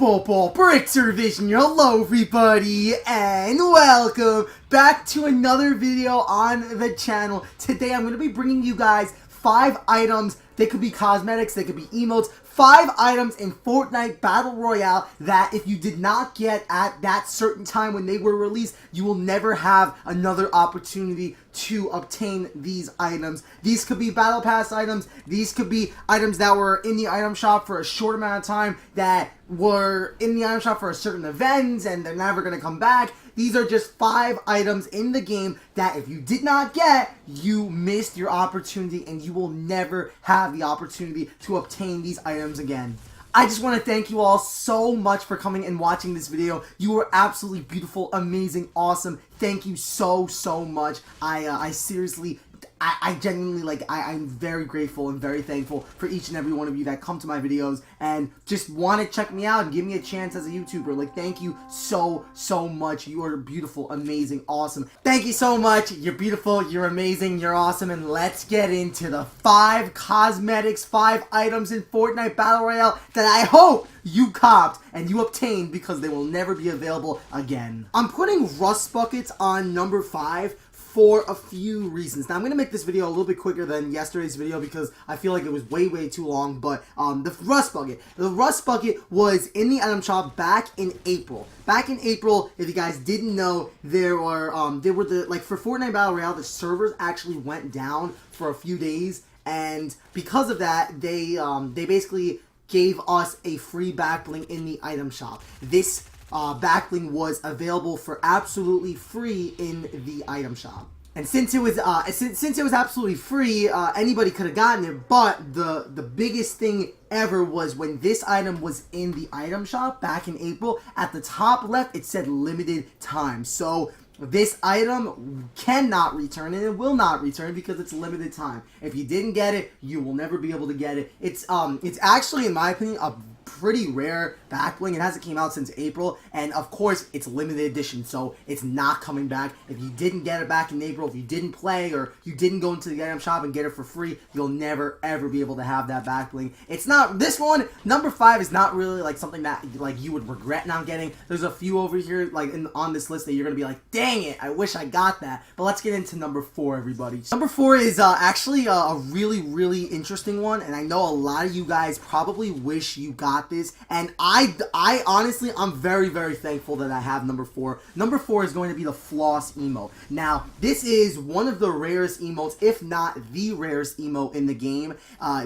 BrixerVision, hello everybody, and welcome back to another video on the channel. Today I'm going to be bringing you guys 5 items. They could be cosmetics, they could be emotes. 5 items in Fortnite Battle Royale that if you did not get at that certain time when they were released, you will never have another opportunity to obtain these items. These could be Battle Pass items. These could be items that were in the item shop for a short amount of time, that were in the item shop for a certain event and they're never going to come back. These are just 5 items in the game that if you did not get, you missed your opportunity and you will never have the opportunity to obtain these items again. I just want to thank you all so much for coming and watching this video. You were absolutely beautiful, amazing, awesome. Thank you so much. I seriously, I genuinely, I'm very grateful and very thankful for each and every one of you that come to my videos and just want to check me out and give me a chance as a YouTuber. Thank you so much. You are beautiful, amazing, awesome. Thank you so much. You're beautiful, you're amazing, you're awesome, and let's get into the 5 cosmetics, 5 items in Fortnite Battle Royale that I hope you copped and you obtained because they will never be available again. I'm putting rust buckets on number 5 for a few reasons. Now, I'm going to make this video a little bit quicker than yesterday's video because I feel like it was way too long, but the rust bucket was in the item shop back in April. Back in April, if you guys didn't know, there were for Fortnite Battle Royale, the servers actually went down for a few days, and because of that, they basically gave us a free backbling in the item shop. This backbling was available for absolutely free in the item shop, and since it was absolutely free, anybody could have gotten it. But the biggest thing ever was when this item was in the item shop back in April. At the top left, it said limited time. So this item cannot return, and it will not return because it's limited time. If you didn't get it, you will never be able to get it. It's actually, in my opinion, a pretty rare backbling. It hasn't came out since April, and of course it's limited edition, so it's not coming back. If you didn't get it back in April, if you didn't play or you didn't go into the item shop and get it for free, you'll never ever be able to have that backbling. It's not, this one, number 5 is not really something that you would regret not getting. There's a few over here on this list that you're gonna be like, dang it, I wish I got that. But let's get into number 4, everybody. Number 4 is actually a really interesting one, and I know a lot of you guys probably wish you got this, and I honestly, I'm very thankful that I have number 4. Number 4 is going to be the floss emote. Now, this is one of the rarest emotes, if not the rarest emote in the game.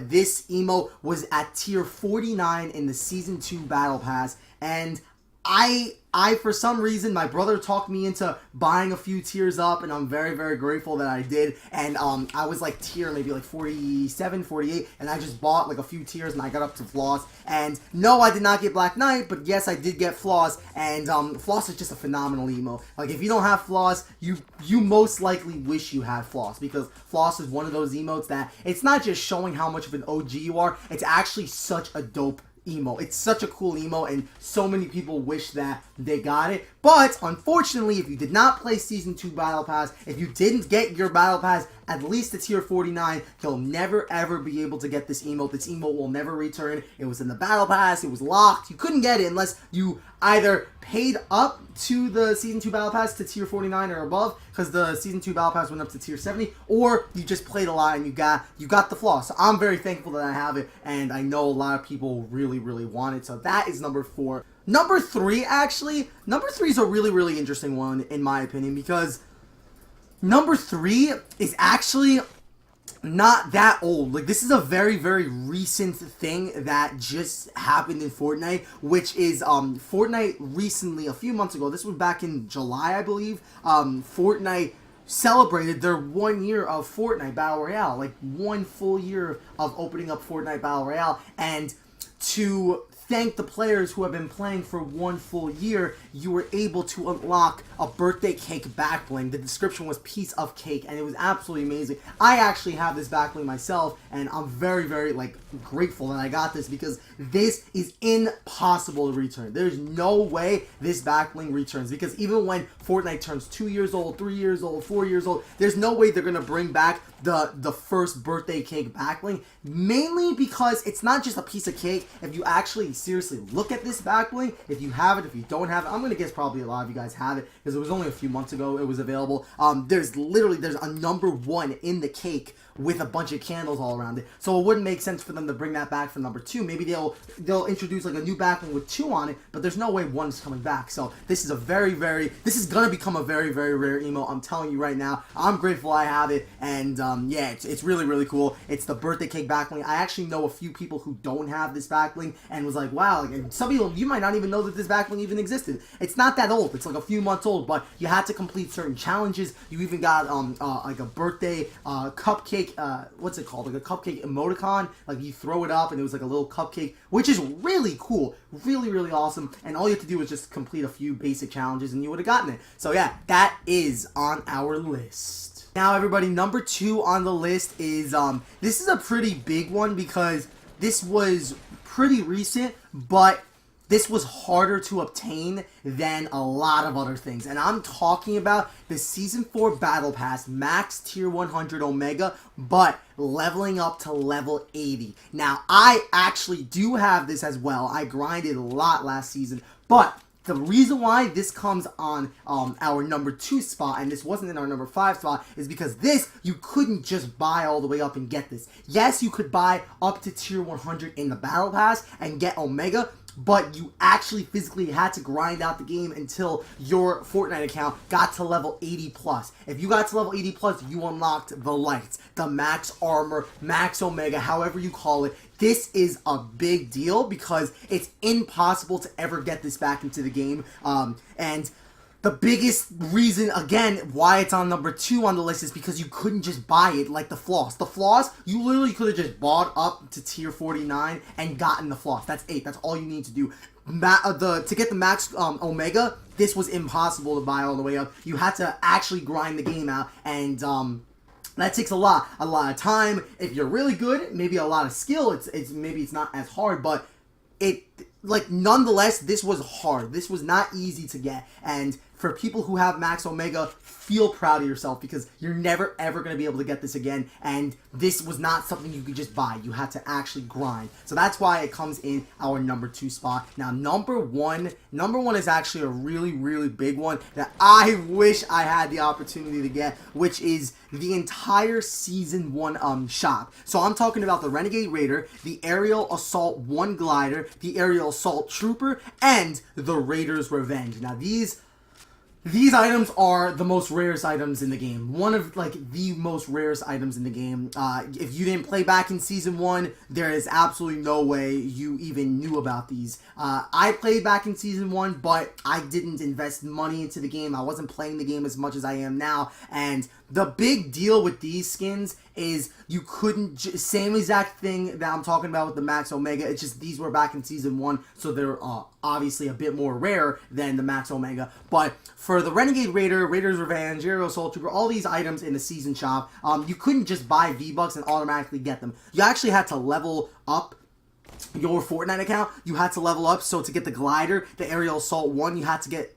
This emote was at tier 49 in the Season 2 Battle Pass, and I for some reason, my brother talked me into buying a few tiers up, and I'm very grateful that I did. And I was tier maybe 47, 48, and I just bought a few tiers and I got up to floss. And no, I did not get Black Knight, but yes, I did get floss. And floss is just a phenomenal emo. If you don't have floss, you most likely wish you had floss, because floss is one of those emotes that it's not just showing how much of an OG you are, it's actually such a dope emo. It's such a cool emo, and so many people wish that they got it. But unfortunately, if you did not play Season 2 Battle Pass, if you didn't get your Battle Pass at least to tier 49, you'll never ever be able to get this emote. This emote will never return. It was in the Battle Pass, it was locked. You couldn't get it unless you either paid up to the Season 2 Battle Pass to tier 49 or above, because the Season 2 Battle Pass went up to tier 70, or you just played a lot and you got the floss. So I'm very thankful that I have it, and I know a lot of people really want it. So that is number 4. Number 3, actually, number 3 is a really interesting one in my opinion, because number 3 is actually not that old. This is a very recent thing that just happened in Fortnite, which is Fortnite recently, a few months ago, this was back in July, I believe, Fortnite celebrated their 1 year of Fortnite Battle Royale, 1 full year of opening up Fortnite Battle Royale. And to thank the players who have been playing for 1 full year, you were able to unlock a birthday cake backbling. The description was piece of cake, and it was absolutely amazing. I actually have this backbling myself, and I'm very grateful that I got this, because this is impossible to return. There's no way this backbling returns, because even when Fortnite turns 2 years old, 3 years old, 4 years old, there's no way they're gonna bring back the first birthday cake backbling, mainly because it's not just a piece of cake. If you actually seriously look at this back bling. If you have it, if you don't have it, I'm gonna guess probably a lot of you guys have it because it was only a few months ago it was available. There's a number 1 in the cake with a bunch of candles all around it, so it wouldn't make sense for them to bring that back for number 2. Maybe they'll introduce like a new back bling with 2 on it, but there's no way 1's coming back. So this is this is gonna become a very rare emote. I'm telling you right now. I'm grateful I have it, and yeah, it's really cool. It's the birthday cake back bling. I actually know a few people who don't have this back bling and was like, wow, like, and some people, you might not even know that this back bling even existed. It's not that old. It's like a few months old, but you had to complete certain challenges. You even got like a birthday cupcake, what's it called? Like a cupcake emoticon. Like you throw it up and it was like a little cupcake, which is really cool, really awesome. And all you have to do is just complete a few basic challenges and you would have gotten it. So yeah, that is on our list. Now everybody, number 2 on the list is this is a pretty big one because this was pretty recent, but this was harder to obtain than a lot of other things. And I'm talking about the Season 4 Battle Pass Max Tier 100 Omega, but leveling up to level 80. Now, I actually do have this as well. I grinded a lot last season, but the reason why this comes on our number 2 spot, and this wasn't in our number 5 spot, is because this, you couldn't just buy all the way up and get this. Yes, you could buy up to Tier 100 in the Battle Pass and get Omega, but you actually physically had to grind out the game until your Fortnite account got to level 80 plus. If you got to level 80 plus, you unlocked the lights, the max armor, max Omega, however you call it. This is a big deal because it's impossible to ever get this back into the game. And the biggest reason, again, why it's on number 2 on the list is because you couldn't just buy it like the floss. The floss, you literally could have just bought up to tier 49 and gotten the floss. That's 8. That's all you need to do. To get the max Omega, this was impossible to buy all the way up. You had to actually grind the game out, and that takes a lot of time. If you're really good, maybe a lot of skill. Maybe it's not as hard, but nonetheless, this was hard. This was not easy to get. And for people who have Max Omega, feel proud of yourself because you're never ever going to be able to get this again. And this was not something you could just buy. You had to actually grind. So that's why it comes in our number 2 spot. Now, number one is actually a really big one that I wish I had the opportunity to get, which is the entire Season 1 shop. So I'm talking about the Renegade Raider, the Aerial Assault 1 Glider, the Aerial Assault Trooper, and the Raider's Revenge. Now, these items are the most rarest items in the game. One of, the most rarest items in the game. If you didn't play back in Season 1, there is absolutely no way you even knew about these. I played back in Season 1, but I didn't invest money into the game. I wasn't playing the game as much as I am now. And the big deal with these skins is you couldn't, same exact thing that I'm talking about with the Max Omega, it's just these were back in Season 1, so they're obviously a bit more rare than the Max Omega. But for the Renegade Raider, Raider's Revenge, Aerial Assault Trooper, all these items in the Season shop, you couldn't just buy V-Bucks and automatically get them. You actually had to level up your Fortnite account. You had to level up. So to get the glider, the Aerial Assault 1, you had to get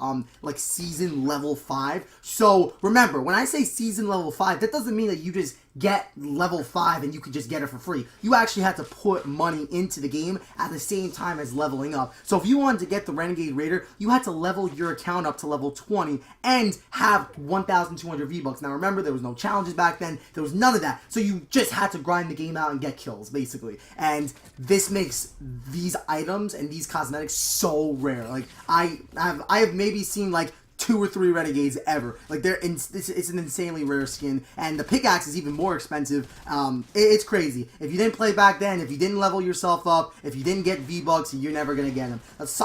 Season level 5. So remember, when I say Season level 5, that doesn't mean that you just get level 5 and you could just get it for free. You actually had to put money into the game at the same time as leveling up. So if you wanted to get the Renegade Raider, you had to level your account up to level 20 and have 1,200 V-Bucks. Now remember, there was no challenges back then. There was none of that. So you just had to grind the game out and get kills, basically. And this makes these items and these cosmetics so rare. I have maybe seen 2 or 3 Renegades ever. It's an insanely rare skin, and the pickaxe is even more expensive. It's crazy. If you didn't play back then, if you didn't level yourself up, if you didn't get V-Bucks, you're never gonna get them.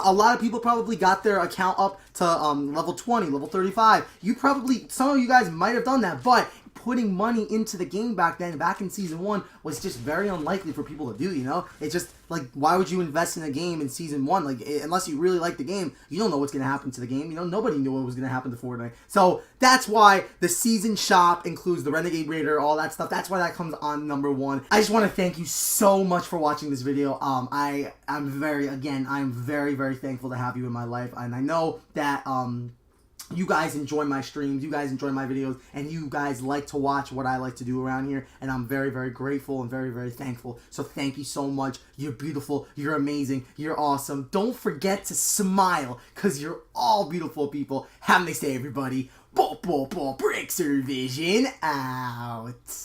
A lot of people probably got their account up to level 20, level 35. Some of you guys might have done that, but putting money into the game back then, back in Season 1, was just very unlikely for people to do, you know? It's just, why would you invest in a game in Season 1? Unless you really like the game, you don't know what's going to happen to the game. You know, nobody knew what was going to happen to Fortnite. So, that's why the Season shop includes the Renegade Raider, all that stuff. That's why that comes on number 1. I just want to thank you so much for watching this video. I'm very, very thankful to have you in my life. And I know that, you guys enjoy my streams, you guys enjoy my videos, and you guys like to watch what I like to do around here, and I'm very, very grateful and very, very thankful. So thank you so much. You're beautiful, you're amazing, you're awesome. Don't forget to smile, because you're all beautiful people. Have a nice day, everybody. BrixerVision out.